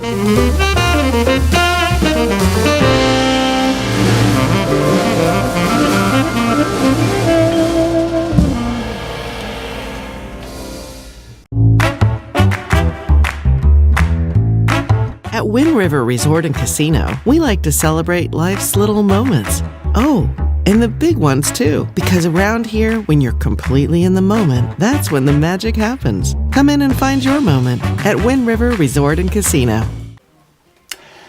At Wind River Resort and Casino, we like to celebrate life's little moments. Oh, and the big ones too, because around here, when you're completely in the moment, that's when the magic happens. Come in and find your moment at Wind River Resort and Casino.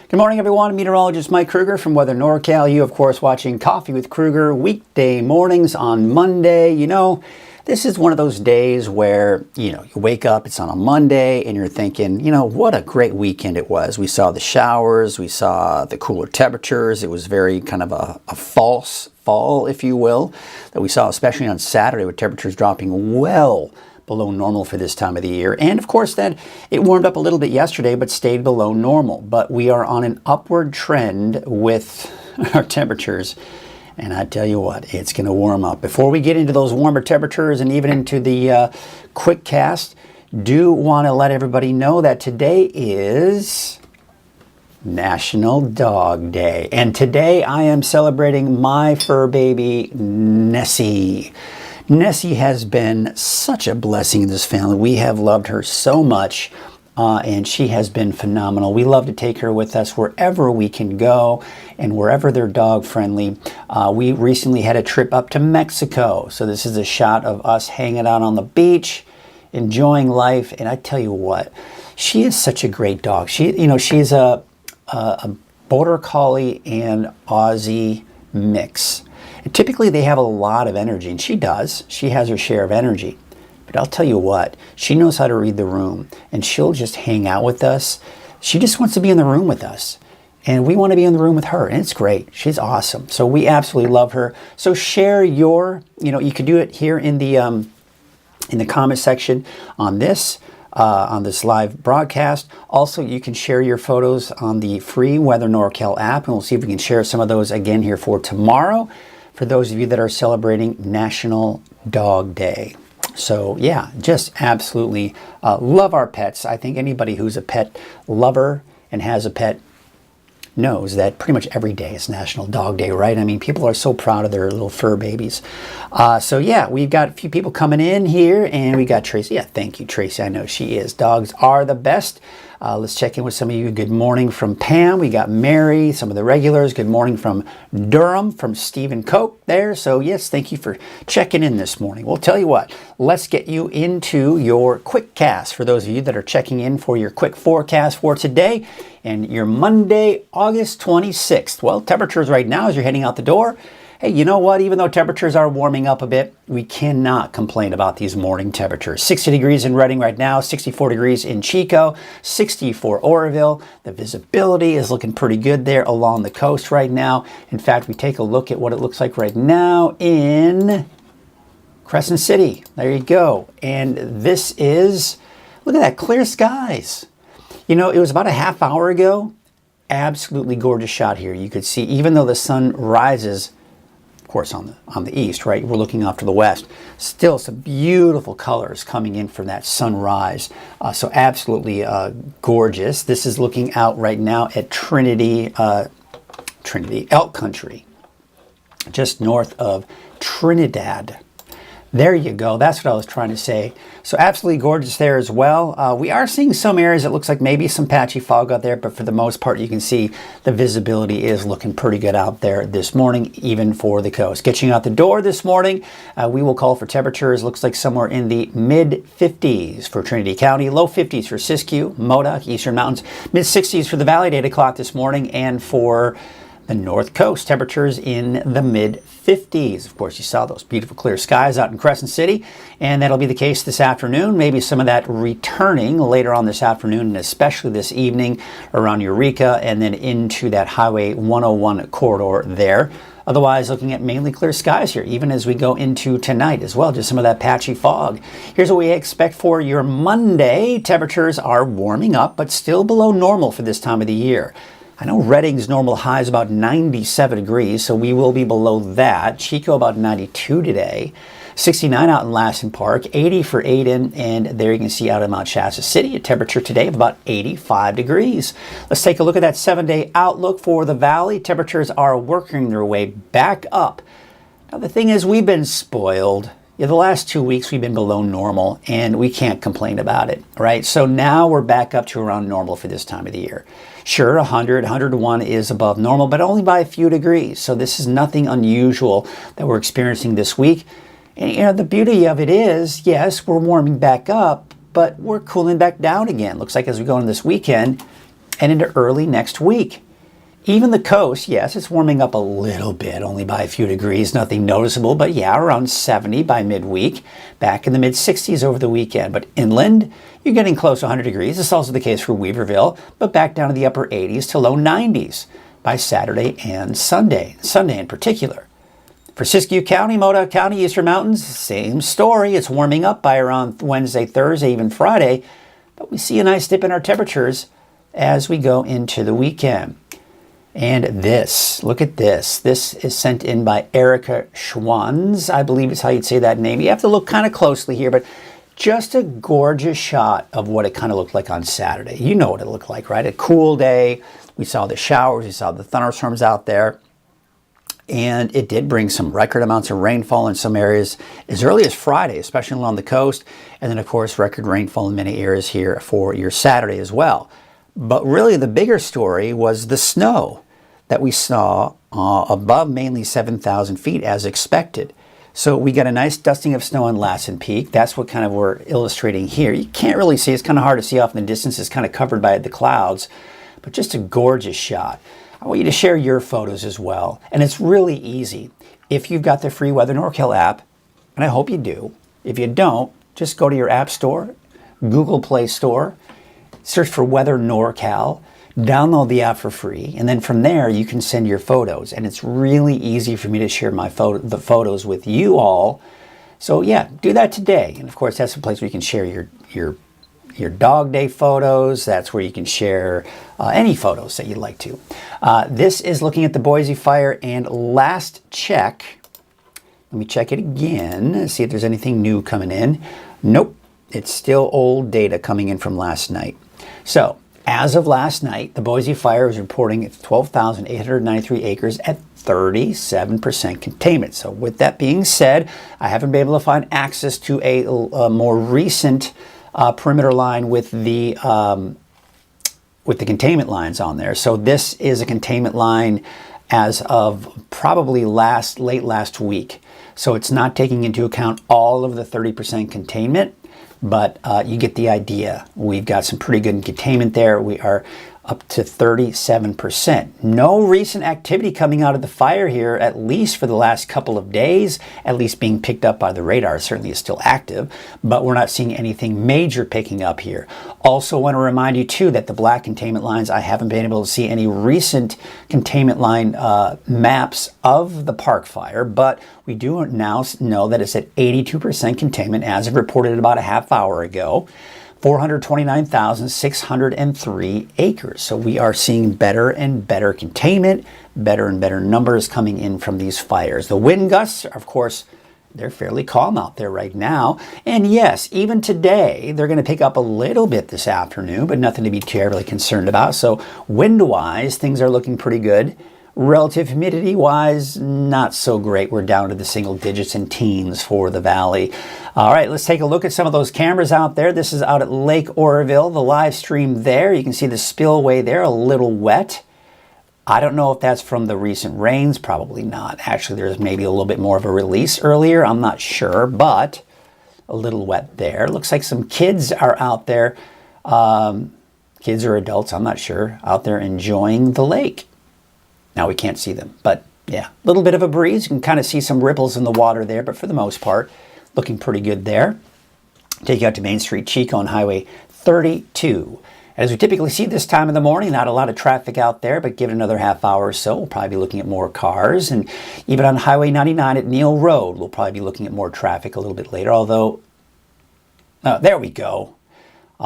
Good morning, everyone. Meteorologist Mike Krueger from Weather NorCal. You, of course, watching Coffee with Krueger weekday mornings on Monday. You know, this is one of those days where, you wake up, it's on a Monday, and you're thinking, what a great weekend it was. We saw the showers, we saw the cooler temperatures. It was very kind of a false fall, if you will, that we saw, especially on Saturday, with temperatures dropping well below normal for this time of the year. And of course, then it warmed up a little bit yesterday, but stayed below normal. But we are on an upward trend with our temperatures. And I tell you what, it's going to warm up. Before we get into those warmer temperatures and even into the quick cast, do want to let everybody know that today is National Dog Day. And today I am celebrating my fur baby, Nessie. Nessie has been such a blessing in this family. We have loved her so much. And she has been phenomenal. We love to take her with us wherever we can go and wherever they're dog friendly. We recently had a trip up to Mexico. So this is a shot of us hanging out on the beach, enjoying life. And I tell you what, she is such a great dog. She's a Border Collie and Aussie mix. And typically they have a lot of energy, and she does. She has her share of energy. But I'll tell you what, she knows how to read the room, and she'll just hang out with us. She just wants to be in the room with us, and we want to be in the room with her, and it's great. She's awesome. So we absolutely love her. So share your, you can do it here in the comment section on this live broadcast. Also, you can share your photos on the free Weather NorCal app, and we'll see if we can share some of those again here for tomorrow, for those of you that are celebrating National Dog Day. So yeah, just absolutely love our pets. I think anybody who's a pet lover and has a pet knows that pretty much every day is National Dog Day, right? I mean, people are so proud of their little fur babies. So yeah, we've got a few people coming in here, and we got Tracy. Yeah, thank you, Tracy. I know she is. Dogs are the best. Let's check in with some of you. Good morning from Pam. We got Mary, some of the regulars. Good morning from Durham, from Stephen Cope there. So yes, thank you for checking in this morning. We'll tell you what, let's get you into your quick cast for those of you that are checking in for your quick forecast for today and your Monday, August 26th. Well, temperatures right now as you're heading out the door. Hey, you know what? Even though temperatures are warming up a bit, we cannot complain about these morning temperatures. 60 degrees in Redding right now, 64 degrees in Chico, 60 for Oroville. The visibility is looking pretty good there along the coast right now. In fact, we take a look at what it looks like right now in Crescent City. There you go. And this is, look at that, clear skies. It was about a half hour ago. Absolutely gorgeous shot here. You could see, even though the sun rises, of course, on the east, right? We're looking off to the west. Still some beautiful colors coming in from that sunrise. So absolutely gorgeous. This is looking out right now at Trinity, Elk Country, just north of Trinidad. There you go. That's what I was trying to say. So absolutely gorgeous there as well. We are seeing some areas, it looks like maybe some patchy fog out there, but for the most part, you can see the visibility is looking pretty good out there this morning, even for the coast. Getting out the door this morning, we will call for temperatures, looks like somewhere in the mid-50s for Trinity County, low 50s for Siskiyou, Modoc, Eastern Mountains, mid-60s for the Valley at 8 o'clock this morning, and for the North Coast, temperatures in the mid-50s. Of course, you saw those beautiful clear skies out in Crescent City, and that'll be the case this afternoon. Maybe some of that returning later on this afternoon, and especially this evening around Eureka, and then into that Highway 101 corridor there. Otherwise, looking at mainly clear skies here, even as we go into tonight as well, just some of that patchy fog. Here's what we expect for your Monday. Temperatures are warming up, but still below normal for this time of the year. I know Redding's normal high is about 97 degrees, so we will be below that. Chico about 92 today. 69 out in Lassen Park, 80 for Aden, and there you can see out in Mount Shasta City, a temperature today of about 85 degrees. Let's take a look at that 7-day outlook for the valley. Temperatures are working their way back up. Now, the thing is, we've been spoiled. Yeah, the last 2 weeks we've been below normal, and we can't complain about it, right? So now we're back up to around normal for this time of the year. Sure, 100, 101 is above normal, but only by a few degrees. So this is nothing unusual that we're experiencing this week. And the beauty of it is, yes, we're warming back up, but we're cooling back down again. Looks like as we go into this weekend and into early next week. Even the coast, yes, it's warming up a little bit, only by a few degrees, nothing noticeable, but yeah, around 70 by midweek, back in the mid-60s over the weekend. But inland, you're getting close to 100 degrees. This is also the case for Weaverville, but back down to the upper 80s to low 90s by Saturday and Sunday in particular. For Siskiyou County, Modoc County, Eastern Mountains, same story. It's warming up by around Wednesday, Thursday, even Friday, but we see a nice dip in our temperatures as we go into the weekend. And this, look at this. This is sent in by Erica Schwanz. I believe is how you'd say that name. You have to look kind of closely here, but just a gorgeous shot of what it kind of looked like on Saturday. You know what it looked like, right? A cool day. We saw the showers. We saw the thunderstorms out there. And it did bring some record amounts of rainfall in some areas as early as Friday, especially along the coast. And then, of course, record rainfall in many areas here for your Saturday as well. But really the bigger story was the snow that we saw above mainly 7,000 feet as expected. So we got a nice dusting of snow on Lassen Peak. That's what kind of we're illustrating here. You can't really see, it's kind of hard to see off in the distance. It's kind of covered by the clouds, but just a gorgeous shot. I want you to share your photos as well. And it's really easy. If you've got the free Weather NorCal app, and I hope you do, if you don't, just go to your app store, Google Play Store, search for Weather NorCal, download the app for free, and then from there you can send your photos. And it's really easy for me to share my the photos with you all. So yeah, do that today. And of course, that's the place where you can share your dog day photos. That's where you can share any photos that you'd like to. This is looking at the Boise fire, and last check, let me check it again, see if there's anything new coming in. Nope, it's still old data coming in from last night. So as of last night, the Boise fire was reporting 12,893 acres at 37% containment. So with that being said, I haven't been able to find access to a more recent perimeter line with the containment lines on there. So this is a containment line as of probably late last week. So it's not taking into account all of the 30% containment, but you get the idea. We've got some pretty good containment there. We are up to 37%. No recent activity coming out of the fire here, at least for the last couple of days, at least being picked up by the radar. Certainly is still active, but we're not seeing anything major picking up here. Also want to remind you too that the black containment lines, I haven't been able to see any recent containment line maps of the Park Fire, but we do now know that it's at 82% containment as of reported about a half hour ago. 429,603 acres. So we are seeing better and better containment, better and better numbers coming in from these fires. The wind gusts, of course, they're fairly calm out there right now. And yes, even today, they're going to pick up a little bit this afternoon, but nothing to be terribly concerned about. So wind-wise, things are looking pretty good. Relative humidity-wise, not so great. We're down to the single digits and teens for the valley. All right, let's take a look at some of those cameras out there. This is out at Lake Oroville, the live stream there. You can see the spillway there, a little wet. I don't know if that's from the recent rains. Probably not. Actually, there's maybe a little bit more of a release earlier. I'm not sure, but a little wet there. Looks like some kids are out there. Kids or adults, I'm not sure, out there enjoying the lake. Now we can't see them, but yeah, a little bit of a breeze. You can kind of see some ripples in the water there, but for the most part, looking pretty good there. Take you out to Main Street Chico on Highway 32. As we typically see this time of the morning, not a lot of traffic out there, but give it another half hour or so, we'll probably be looking at more cars. And even on Highway 99 at Neal Road, we'll probably be looking at more traffic a little bit later, although, there we go.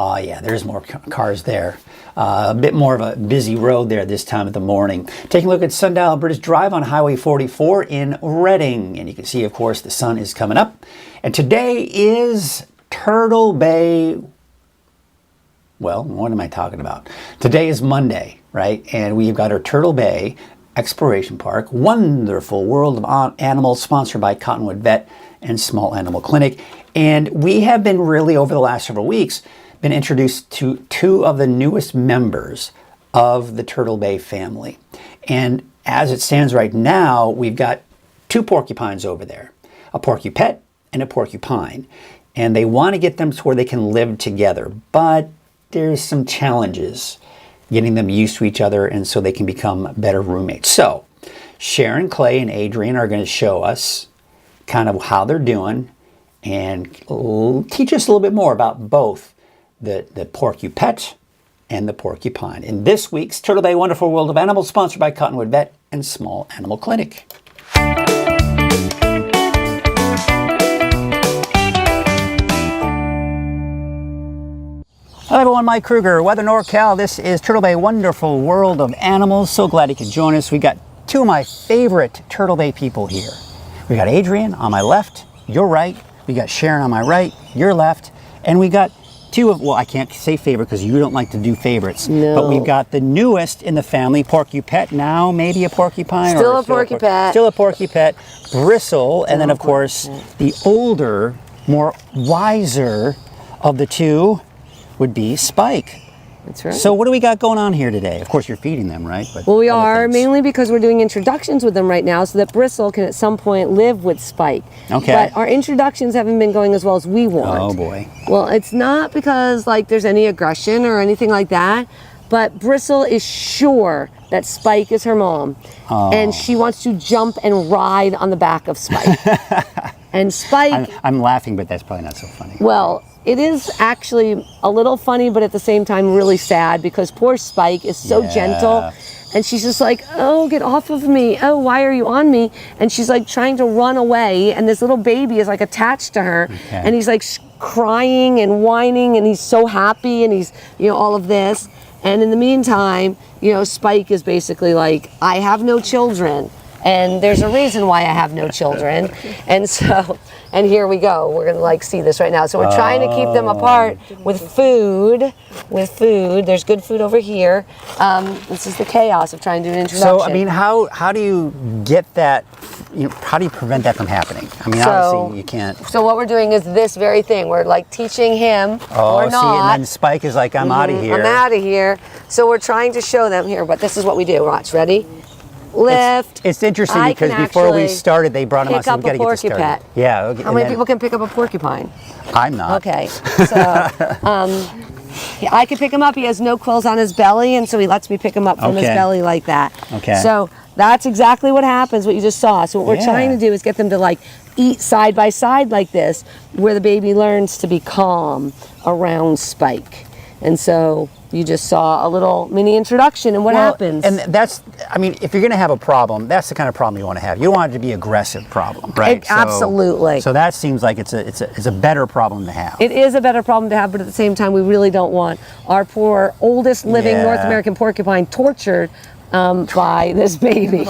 Oh yeah, there's more cars there. A bit more of a busy road there this time of the morning. Taking a look at Sundial British Drive on Highway 44 in Reading. And you can see, of course, the sun is coming up. And today is Turtle Bay. Well, what am I talking about? Today is Monday, right? And we've got our Turtle Bay Exploration Park, Wonderful World of Animals, sponsored by Cottonwood Vet and Small Animal Clinic. And we have been really, over the last several weeks, been introduced to two of the newest members of the Turtle Bay family. And as it stands right now, we've got two porcupines over there, a porcupet and a porcupine. And they want to get them to where they can live together, but there's some challenges getting them used to each other and so they can become better roommates. So Sharon, Clay, and Adrian are going to show us kind of how they're doing and teach us a little bit more about both the porcupet and the porcupine in this week's Turtle Bay Wonderful World of Animals, sponsored by Cottonwood Vet and Small Animal Clinic. Hello everyone, Mike Krueger, Weather NorCal. This is Turtle Bay Wonderful World of Animals. So glad you could join us. We got two of my favorite Turtle Bay people here. We got Adrian on my left, your right. We got Sharon on my right, your left. And we got two of, well, I can't say favorite because you don't like to do favorites. No. But we've got the newest in the family, porcupet, now maybe a porcupine. Still or a porcupet. Still a porcupet, Bristle, and then of course the older, more wiser of the two would be Spike. That's right. So what do we got going on here today? Of course you're feeding them, right? But well, we other are, things. mainly because we're doing introductions with them right now so that Bristle can at some point live with Spike. Okay. But our introductions haven't been going as well as we want. Oh boy. Well, it's not because like there's any aggression or anything like that, but Bristle is sure that Spike is her mom. Oh. And she wants to jump and ride on the back of Spike. And Spike... I'm laughing, but that's probably not so funny. Well, it is actually a little funny, but at the same time really sad because poor Spike is so gentle. And she's just like, oh, get off of me. Oh, why are you on me? And she's like trying to run away. And this little baby is like attached to her. Okay. And he's like crying and whining and he's so happy and he's, all of this. And in the meantime, Spike is basically like, I have no children. And there's a reason why I have no children. And so, and here we go. We're gonna like see this right now. So we're trying to keep them apart with food. There's good food over here. This is the chaos of trying to do an introduction. So, I mean, how do you get that, how do you prevent that from happening? I mean, obviously you can't. So what we're doing is this very thing. We're like teaching him or not. And then Spike is like, I'm out of here. I'm out of here. So we're trying to show them here, but this is what we do. Watch, ready? Lift. It's interesting because before we started, they brought him out, so we got to get this started. Porcupet. Yeah. Okay, How many people can pick up a porcupine? I'm not. Okay, so I can pick him up. He has no quills on his belly, and so he lets me pick him up from his belly like that. Okay. So that's exactly what happens, what you just saw. So what we're trying to do is get them to like eat side by side like this, where the baby learns to be calm around Spike. And so you just saw a little mini introduction and what happens. And that's, I mean, if you're going to have a problem, that's the kind of problem you want to have. You don't want it to be an aggressive problem, right? Absolutely. So that seems like it's a better problem to have. It is a better problem to have, but at the same time, we really don't want our poor oldest living North American porcupine tortured by this baby.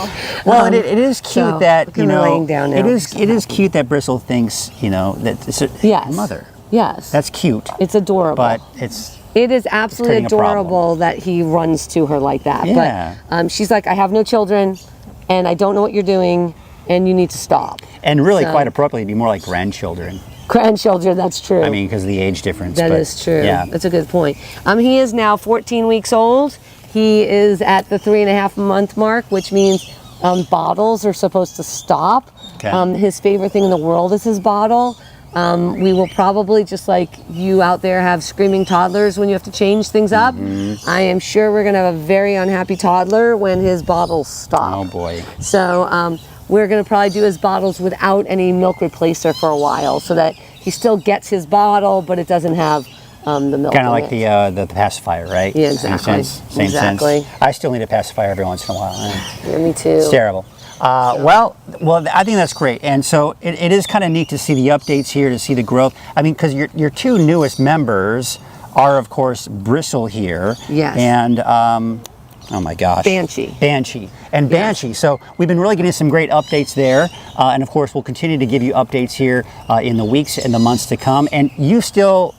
Well, it is cute that, laying down now. it is cute that Bristle thinks, that it's a mother. Yes. That's cute. It's adorable. But it is absolutely adorable that he runs to her like that. Yeah. But she's like, I have no children, and I don't know what you're doing, and you need to stop. And really, quite appropriately, it'd be more like grandchildren. Grandchildren, that's true. I mean, because of the age difference. That is true. Yeah. That's a good point. He is now 14 weeks old. He is at the 3.5-month mark, which means bottles are supposed to stop. Okay. His favorite thing in the world is his bottle. We will probably, just like you out there have screaming toddlers when you have to change things up, I am sure we're going to have a very unhappy toddler when his bottles stop. Oh boy. So we're going to probably do his bottles without any milk replacer for a while so that he still gets his bottle, but it doesn't have the milk. Kind of like the pacifier, right? Yeah, exactly. Same sense. I still need a pacifier every once in a while. Yeah, me too. It's terrible. Well, I think that's great, and so it is kind of neat to see the updates here, to see the growth. I mean, because your two newest members are, of course, Bristle here. Yes. And, oh my gosh. Banshee. Banshee. And Banshee. Yes. So we've been really getting some great updates there. And of course, we'll continue to give you updates here in the weeks and the months to come. And you still,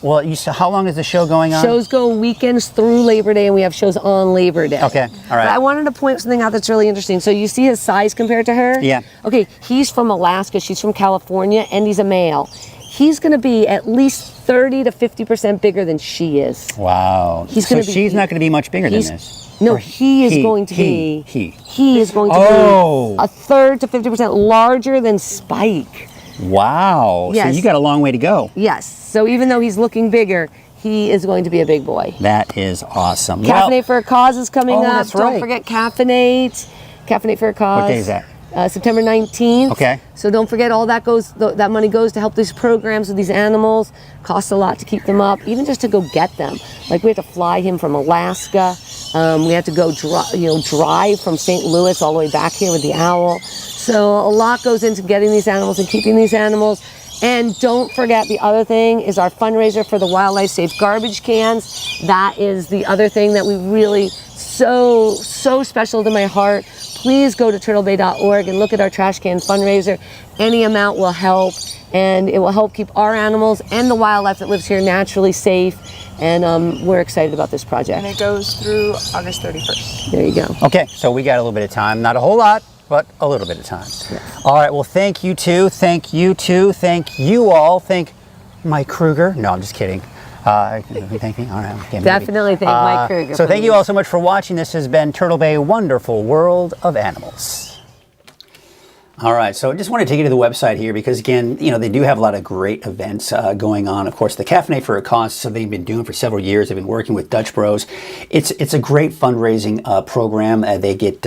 well, how long is the show going on? Shows go weekends through Labor Day, and we have shows on Labor Day. Okay, all right. But I wanted to point something out that's really interesting. So you see his size compared to her? Yeah. Okay, he's from Alaska, she's from California, and he's a male. He's going to be at least 30 to 50% bigger than she is. Wow. He's so going to be. She's not going to be much bigger than this. No, Or he is going to be. He is going to Oh. be a third to 50% larger than Spike. Wow. Yes. So you got a long way to go. Yes. So even though he's looking bigger, he is going to be a big boy. That is awesome. Caffeinate for a Cause is coming up. That's right. Don't forget Caffeinate. Caffeinate for a Cause. What day is that? September 19th. Okay. So don't forget, all that goes. That money goes to help these programs with these animals. Costs a lot to keep them up, even just to go get them. Like we had to fly him from Alaska. We had to go drive from St. Louis all the way back here with the owl. So a lot goes into getting these animals and keeping these animals. And don't forget, the other thing is our fundraiser for the Wildlife Safe garbage cans. That is the other thing that we really so special to my heart. Please go to turtlebay.org and look at our trash can fundraiser. Any amount will help, and it will help keep our animals and the wildlife that lives here naturally safe. And we're excited about this project. And it goes through August 31st. There you go. Okay, so we got a little bit of time. Not a whole lot, but a little bit of time. Yes. All right, well, thank you too. Thank you too. Thank you all. Thank Mike Krueger. No, I'm just kidding. Thank me. All right. Okay, Definitely thank Mike Krueger. So thank you all so much for watching. This has been Turtle Bay Wonderful World of Animals. All right, so I just want to take you to the website here because, again, they do have a lot of great events going on. Of course, the Caffeinate for a Cause is something they've been doing for several years. They've been working with Dutch Bros. It's a great fundraising program. They get,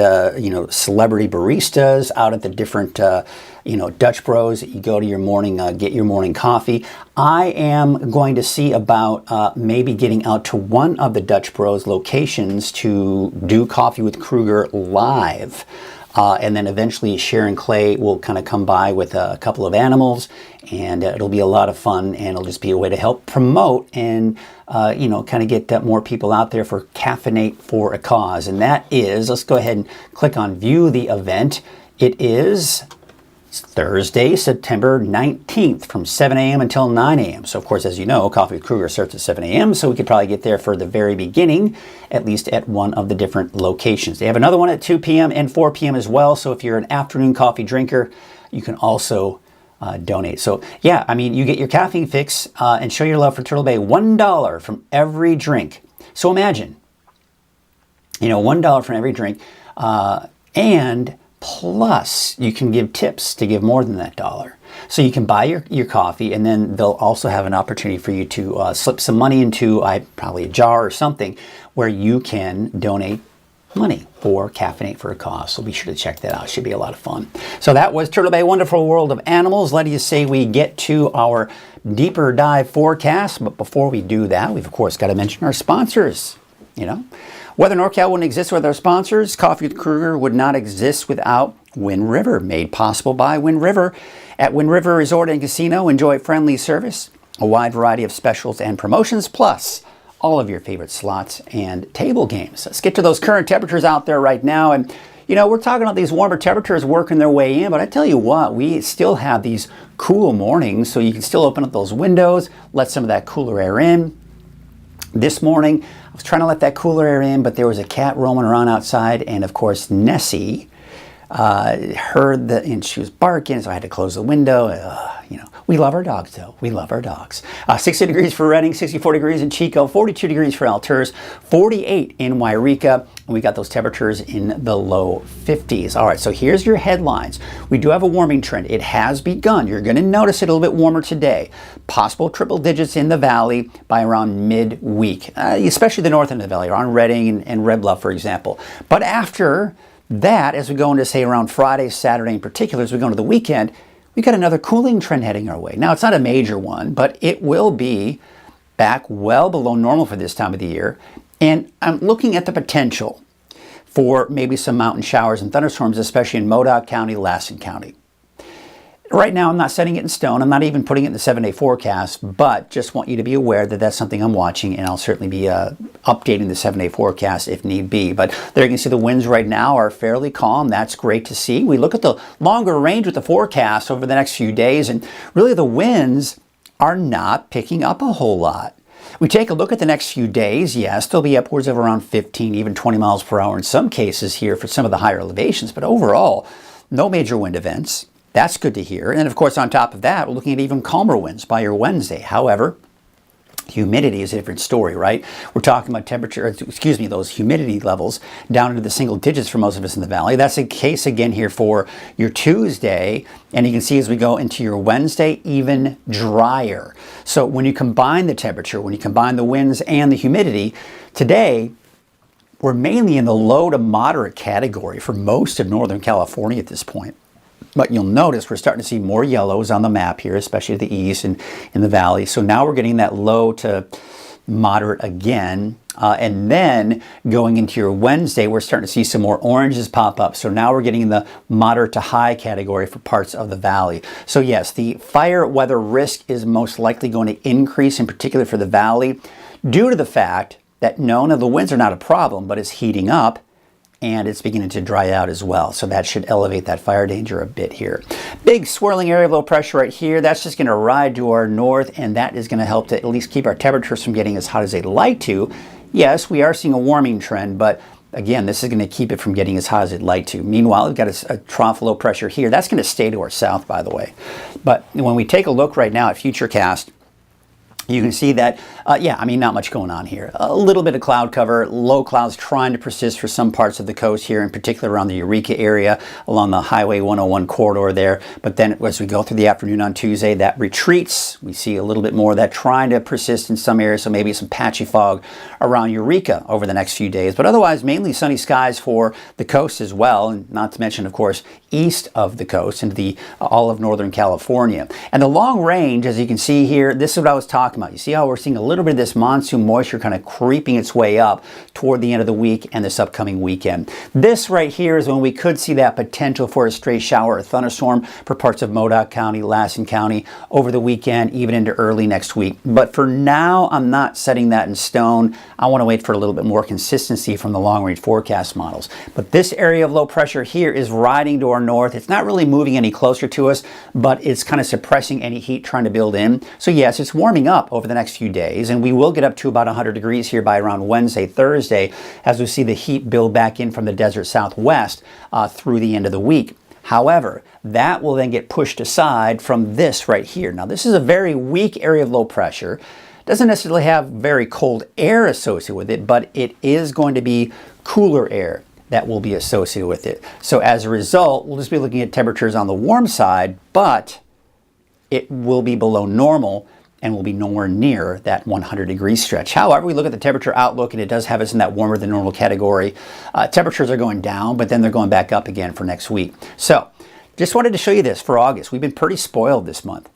celebrity baristas out at the different, Dutch Bros. You go to your morning, get your morning coffee. I am going to see about maybe getting out to one of the Dutch Bros locations to do Coffee with Krueger live. And then eventually Sharon Clay will kind of come by with a couple of animals, and it'll be a lot of fun, and it'll just be a way to help promote and, kind of get more people out there for Caffeinate for a Cause. And that is, let's go ahead and click on View the Event. It is Thursday, September 19th from 7 a.m. until 9 a.m. So, of course, as you know, Coffee with Krueger starts at 7 a.m., so we could probably get there for the very beginning, at least at one of the different locations. They have another one at 2 p.m. and 4 p.m. as well, so if you're an afternoon coffee drinker, you can also donate. So, yeah, I mean, you get your caffeine fix and show your love for Turtle Bay. $1 from every drink. So imagine, $1 from every drink, and plus, you can give tips to give more than that $1. So you can buy your coffee, and then they'll also have an opportunity for you to slip some money into probably a jar or something where you can donate money for Caffeinate for a Cause. So be sure to check that out. It should be a lot of fun. So that was Turtle Bay Wonderful World of Animals. Let us say we get to our deeper dive forecast. But before we do that, we've of course got to mention our sponsors. Weather NorCal wouldn't exist without our sponsors. Coffee with Krueger would not exist without Wind River, made possible by Wind River. At Wind River Resort and Casino, enjoy friendly service, a wide variety of specials and promotions, plus all of your favorite slots and table games. Let's get to those current temperatures out there right now. And, we're talking about these warmer temperatures working their way in, but I tell you what, we still have these cool mornings, so you can still open up those windows, let some of that cooler air in. This morning, I was trying to let that cooler air in, but there was a cat roaming around outside, and of course, Nessie heard and she was barking, so I had to close the window. We love our dogs, though. We love our dogs. 60 degrees for Redding, 64 degrees in Chico, 42 degrees for Alturas, 48 in Wairika, and we got those temperatures in the low 50s. All right, so here's your headlines. We do have a warming trend. It has begun. You're going to notice it a little bit warmer today. Possible triple digits in the valley by around midweek, especially the north end of the valley, around Redding and Red Bluff, for example. But after that, as we go into, say, around Friday, Saturday in particular, as we go into the weekend, we got another cooling trend heading our way. Now, it's not a major one, but it will be back well below normal for this time of the year. And I'm looking at the potential for maybe some mountain showers and thunderstorms, especially in Modoc County, Lassen County. Right now, I'm not setting it in stone. I'm not even putting it in the 7-day forecast, but just want you to be aware that that's something I'm watching, and I'll certainly be updating the 7-day forecast if need be. But there you can see the winds right now are fairly calm. That's great to see. We look at the longer range with the forecast over the next few days, and really the winds are not picking up a whole lot. We take a look at the next few days. Yes, they'll be upwards of around 15, even 20 miles per hour in some cases here for some of the higher elevations, but overall, no major wind events. That's good to hear. And of course, on top of that, we're looking at even calmer winds by your Wednesday. However, humidity is a different story, right? We're talking about those humidity levels down into the single digits for most of us in the valley. That's the case again here for your Tuesday. And you can see as we go into your Wednesday, even drier. So when you combine the temperature, when you combine the winds and the humidity, today, we're mainly in the low to moderate category for most of Northern California at this point. But you'll notice we're starting to see more yellows on the map here, especially to the east and in the valley. So now we're getting that low to moderate again. And then going into your Wednesday, we're starting to see some more oranges pop up. So now we're getting in the moderate to high category for parts of the valley. So yes, the fire weather risk is most likely going to increase, in particular for the valley, due to the fact that no, the winds are not a problem, but it's heating up. And it's beginning to dry out as well. So that should elevate that fire danger a bit here. Big swirling area of low pressure right here. That's just going to ride to our north, and that is going to help to at least keep our temperatures from getting as hot as they'd like to. Yes, we are seeing a warming trend, but again, this is going to keep it from getting as hot as it'd like to. Meanwhile, we've got a trough low pressure here. That's going to stay to our south, by the way. But when we take a look right now at Futurecast, you can see that, not much going on here. A little bit of cloud cover, low clouds trying to persist for some parts of the coast here, in particular around the Eureka area, along the Highway 101 corridor there. But then as we go through the afternoon on Tuesday, that retreats. We see a little bit more of that trying to persist in some areas, so maybe some patchy fog around Eureka over the next few days. But otherwise, mainly sunny skies for the coast as well, and not to mention, of course, east of the coast into the all of Northern California. And the long range, as you can see here, this is what I was talking about. You see how we're seeing a little bit of this monsoon moisture kind of creeping its way up toward the end of the week and this upcoming weekend. This right here is when we could see that potential for a stray shower or thunderstorm for parts of Modoc County, Lassen County over the weekend, even into early next week. But for now, I'm not setting that in stone. I want to wait for a little bit more consistency from the long-range forecast models. But this area of low pressure here is riding to our north. It's not really moving any closer to us, but it's kind of suppressing any heat trying to build in. So yes, it's warming up over the next few days, and we will get up to about 100 degrees here by around Wednesday, Thursday, as we see the heat build back in from the desert southwest through the end of the week. However, that will then get pushed aside from this right here. Now, this is a very weak area of low pressure. Doesn't necessarily have very cold air associated with it, but it is going to be cooler air that will be associated with it. So as a result, we'll just be looking at temperatures on the warm side, but it will be below normal and will be nowhere near that 100-degree stretch. However, we look at the temperature outlook, and it does have us in that warmer than normal category. Temperatures are going down, but then they're going back up again for next week. So just wanted to show you this for August. We've been pretty spoiled this month.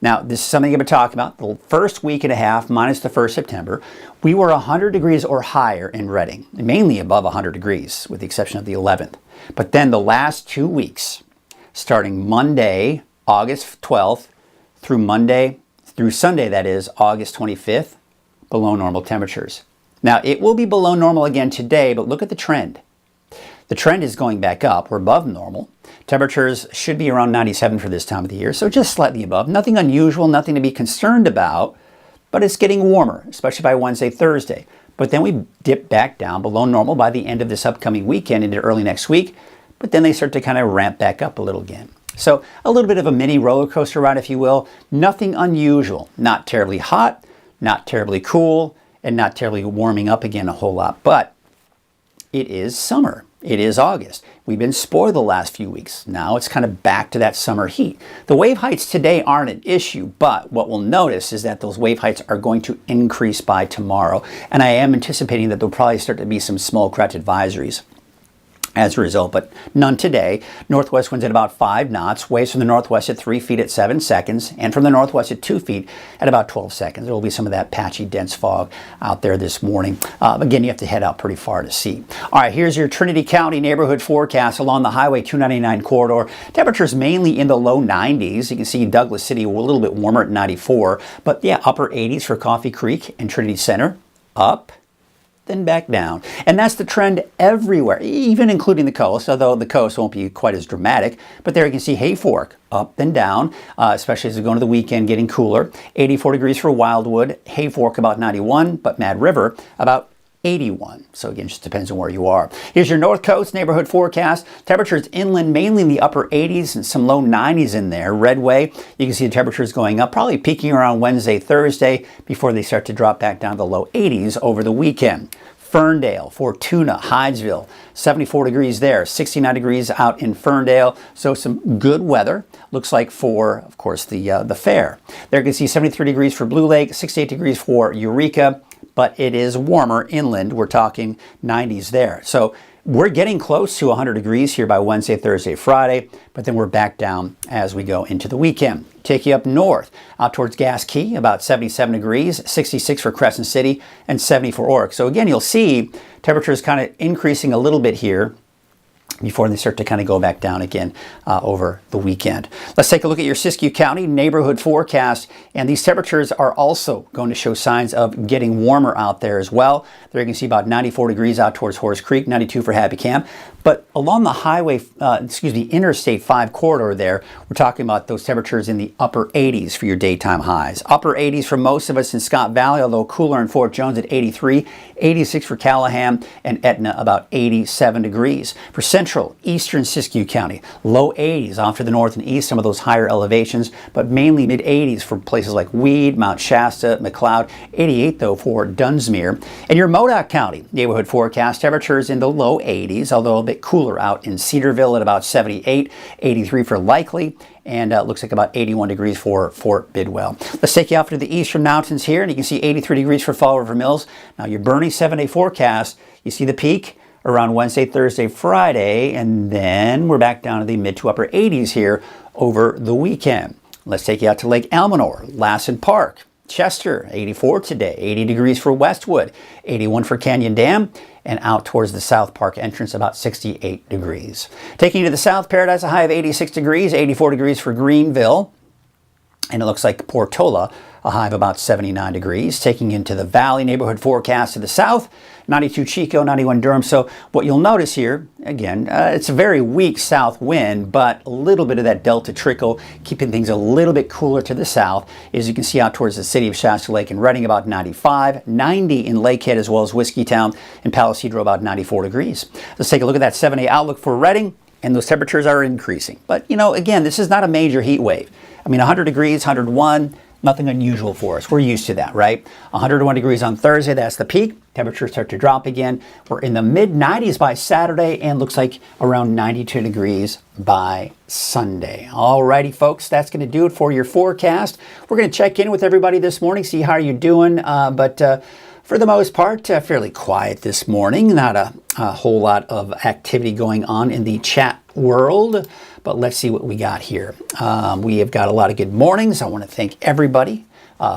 Now, this is something I've been talking about. The first week and a half, minus the 1st September, we were 100 degrees or higher in Redding, mainly above 100 degrees, with the exception of the 11th. But then the last 2 weeks, starting Monday, August 12th, through Sunday, that is, August 25th, below normal temperatures. Now, it will be below normal again today, but look at the trend. The trend is going back up. We're above normal. Temperatures should be around 97 for this time of the year, so just slightly above. Nothing unusual, nothing to be concerned about, but it's getting warmer, especially by Wednesday, Thursday. But then we dip back down below normal by the end of this upcoming weekend into early next week, but then they start to kind of ramp back up a little again. So a little bit of a mini roller coaster ride, if you will. Nothing unusual. Not terribly hot, not terribly cool, and not terribly warming up again a whole lot. But it is summer. It is August. We've been spoiled the last few weeks. Now it's kind of back to that summer heat. The wave heights today aren't an issue, but what we'll notice is that those wave heights are going to increase by tomorrow. And I am anticipating that there'll probably start to be some small craft advisories. as a result, but none today. Northwest winds at about 5 knots, waves from the northwest at 3 feet at 7 seconds, and from the northwest at 2 feet at about 12 seconds. There will be some of that patchy, dense fog out there this morning. Again, you have to head out pretty far to see. All right, here's your Trinity County neighborhood forecast along the Highway 299 corridor. Temperatures mainly in the low 90s. You can see Douglas City a little bit warmer at 94, but yeah, upper 80s for Coffee Creek and Trinity Center. Up, then back down. And that's the trend everywhere, even including the coast, although the coast won't be quite as dramatic. But there you can see Hayfork, up then down, especially as we go into the weekend, getting cooler. 84 degrees for Wildwood, Hayfork about 91, but Mad River about 81. So again, just depends on where you are. Here's your North Coast neighborhood forecast. Temperatures inland mainly in the upper 80s and some low 90s in there. Redway, you can see the temperatures going up, probably peaking around Wednesday, Thursday, before they start to drop back down to the low 80s over the weekend. Ferndale, Fortuna, Hydesville, 74 degrees there, 69 degrees out in Ferndale. So some good weather. Looks like for, of course, the fair. There you can see 73 degrees for Blue Lake, 68 degrees for Eureka, but it is warmer inland. We're talking 90s there. So we're getting close to 100 degrees here by Wednesday, Thursday, Friday, but then we're back down as we go into the weekend. Take you up north, out towards Gas Key, about 77 degrees, 66 for Crescent City, and 70 for Oric. So again, you'll see temperatures kind of increasing a little bit here before they start to kind of go back down again over the weekend. Let's take a look at your Siskiyou County neighborhood forecast, and these temperatures are also going to show signs of getting warmer out there as well. There you can see about 94 degrees out towards Horse Creek, 92 for Happy Camp. But along the highway, Interstate 5 corridor there, we're talking about those temperatures in the upper 80s for your daytime highs. Upper 80s for most of us in Scott Valley, although cooler in Fort Jones at 83, 86 for Callahan, and Etna about 87 degrees. For central, eastern Siskiyou County, low 80s off to the north and east, some of those higher elevations, but mainly mid 80s for places like Weed, Mount Shasta, McLeod, 88 though for Dunsmuir. And your Modoc County neighborhood forecast, temperatures in the low 80s, although a bit cooler out in Cedarville at about 78, 83 for Likely, and looks like about 81 degrees for Fort Bidwell. Let's take you off to the eastern mountains here, and you can see 83 degrees for Fall River Mills. Now your Bernie 7-day forecast, you see the peak around Wednesday, Thursday, Friday, and then we're back down to the mid to upper 80s here over the weekend. Let's take you out to Lake Elminor, Lassen Park, Chester, 84 today, 80 degrees for Westwood, 81 for Canyon Dam, and out towards the South Park entrance, about 68 degrees. Taking you to the South Paradise, a high of 86 degrees, 84 degrees for Greenville, and it looks like Portola, a high of about 79 degrees. Taking into the Valley neighborhood forecast to the south, 92 Chico, 91 Durham. So what you'll notice here, again, it's a very weak south wind, but a little bit of that delta trickle, keeping things a little bit cooler to the south. As you can see out towards the city of Shasta Lake and Redding, about 95, 90 in Lakehead as well as Whiskeytown, and Palisadro about 94 degrees. Let's take a look at that 7-day outlook for Redding, and those temperatures are increasing. But, you know, again, this is not a major heat wave. I mean, 100 degrees, 101, nothing unusual for us. We're used to that, right? 101 degrees on Thursday, that's the peak. Temperatures start to drop again. We're in the mid-90s by Saturday, and looks like around 92 degrees by Sunday. Alrighty, folks, that's going to do it for your forecast. We're going to check in with everybody this morning, see how you're doing, but for the most part, fairly quiet this morning. Not a whole lot of activity going on in the chat world. But let's see what we got here. We have got a lot of good mornings. I want to thank everybody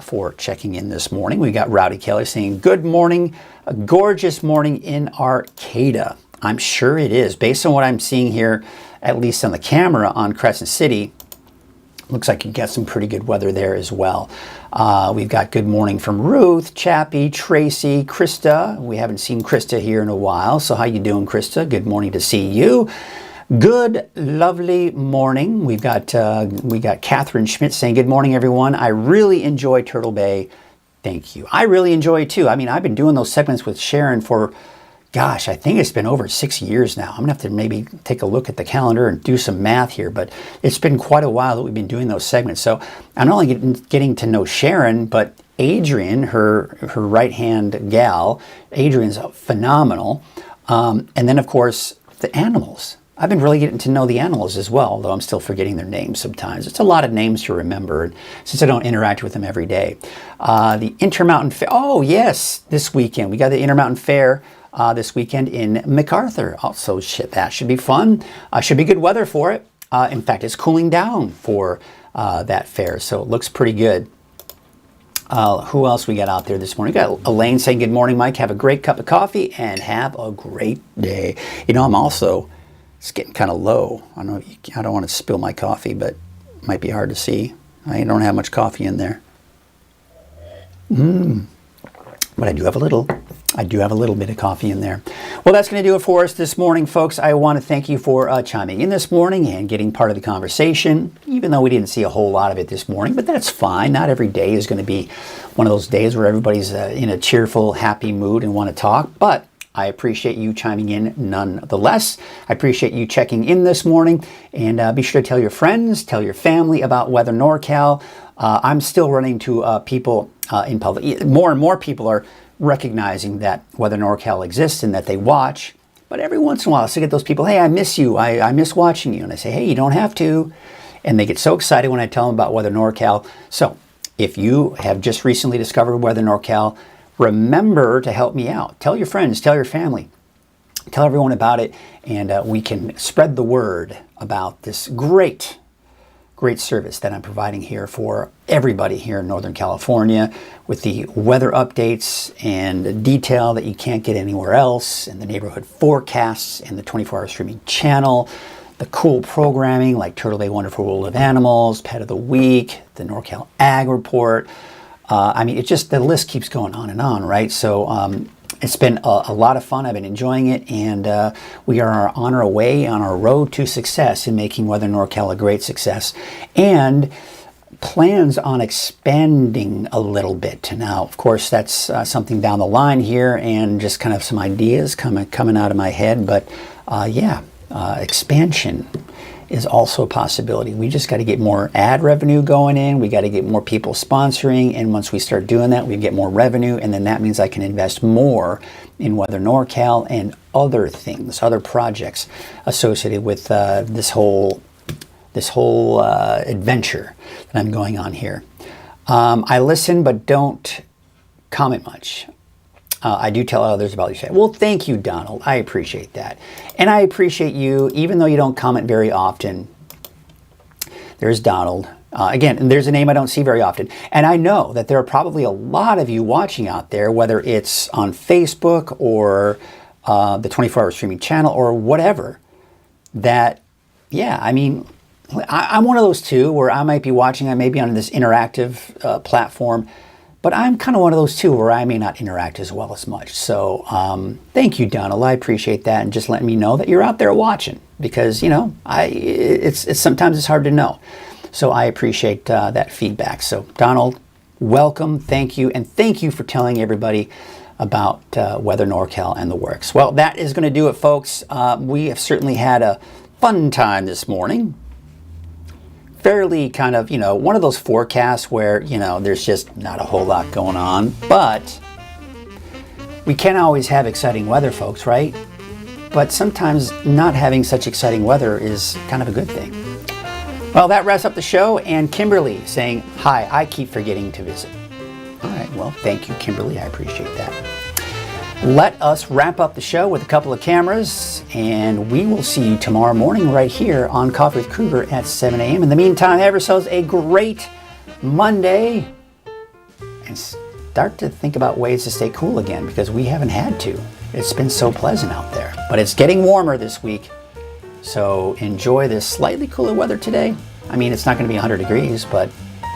for checking in this morning. We got Rowdy Kelly saying, good morning, a gorgeous morning in Arcata. I'm sure it is. Based on what I'm seeing here, at least on the camera on Crescent City, looks like you got some pretty good weather there as well. We've got good morning from Ruth, Chappie, Tracy, Krista. We haven't seen Krista here in a while. So how you doing, Krista? Good morning to see you. Good, lovely morning. We got Catherine Schmidt saying, good morning, everyone. I really enjoy Turtle Bay. Thank you. I really enjoy it too. I mean, I've been doing those segments with Sharon for, gosh, I think it's been over 6 years now. I'm gonna have to maybe take a look at the calendar and do some math here, but it's been quite a while that we've been doing those segments. So I'm not only getting to know Sharon, but Adrian, her right-hand gal. Adrian's phenomenal. And then, of course, the animals. I've been really getting to know the animals as well, although I'm still forgetting their names sometimes. It's a lot of names to remember since I don't interact with them every day. The Intermountain Fair, oh yes, this weekend. We got the Intermountain Fair this weekend in MacArthur. Also, that should be fun. Should be good weather for it. In fact, it's cooling down for that fair, so it looks pretty good. Who else we got out there this morning? We got Elaine saying, good morning, Mike. Have a great cup of coffee and have a great day. You know, it's getting kind of low. I don't want to spill my coffee, but it might be hard to see. I don't have much coffee in there. But I do have a little bit of coffee in there. Well, that's going to do it for us this morning, folks. I want to thank you for chiming in this morning and getting part of the conversation, even though we didn't see a whole lot of it this morning, but that's fine. Not every day is going to be one of those days where everybody's in a cheerful, happy mood and want to talk, but I appreciate you chiming in nonetheless. I appreciate you checking in this morning, and be sure to tell your friends, tell your family about Weather NorCal. I'm still running to people in public. More and more people are recognizing that Weather NorCal exists and that they watch. But every once in a while, I still get those people, hey, I miss you. I miss watching you. And I say, hey, you don't have to. And they get so excited when I tell them about Weather NorCal. So if you have just recently discovered Weather NorCal, remember to help me out. Tell your friends, tell your family, tell everyone about it, and we can spread the word about this great service that I'm providing here for everybody here in Northern California, with the weather updates and the detail that you can't get anywhere else, and the neighborhood forecasts, and the 24-hour streaming channel, the cool programming like Turtle Bay Wonderful World of Animals, Pet of the Week, the NorCal Ag Report. I mean, the list keeps going on and on, right? So it's been a lot of fun. I've been enjoying it, and we are on our way, on our road to success in making Weather NorCal a great success, and plans on expanding a little bit. Now, of course, that's something down the line here, and just kind of some ideas coming out of my head, but expansion is also a possibility. We just got to get more ad revenue going in. We got to get more people sponsoring. And once we start doing that, we get more revenue. And then that means I can invest more in Weather NorCal and other things, other projects associated with this whole adventure that I'm going on here. I listen, but don't comment much. I do tell others about your show. Well, thank you, Donald. I appreciate that. And I appreciate you, even though you don't comment very often. There's Donald. Again, there's a name I don't see very often. And I know that there are probably a lot of you watching out there, whether it's on Facebook or the 24-hour streaming channel or whatever, that, I'm one of those too, where I might be watching, I may be on this interactive platform, but I'm kind of one of those too where I may not interact as well as much. So thank you, Donald. I appreciate that, and just letting me know that you're out there watching, because it's sometimes it's hard to know. So I appreciate that feedback. So Donald, welcome, thank you, and thank you for telling everybody about Weather NorCal and the works. Well, that is going to do it, folks. We have certainly had a fun time this morning. Fairly kind of, one of those forecasts where, there's just not a whole lot going on. But we can't always have exciting weather, folks, right? But sometimes not having such exciting weather is kind of a good thing. Well, that wraps up the show. And Kimberly saying, hi, I keep forgetting to visit. All right, well, thank you, Kimberly. I appreciate that. Let us wrap up the show with a couple of cameras, and we will see you tomorrow morning right here on Coffee with Krueger at 7 a.m. In the meantime, have yourselves a great Monday, and start to think about ways to stay cool again, because we haven't had to. It's been so pleasant out there, but it's getting warmer this week, so enjoy this slightly cooler weather today. I mean, it's not going to be 100 degrees, but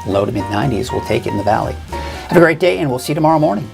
low to mid 90s. We'll take it in the valley. Have a great day, and we'll see you tomorrow morning.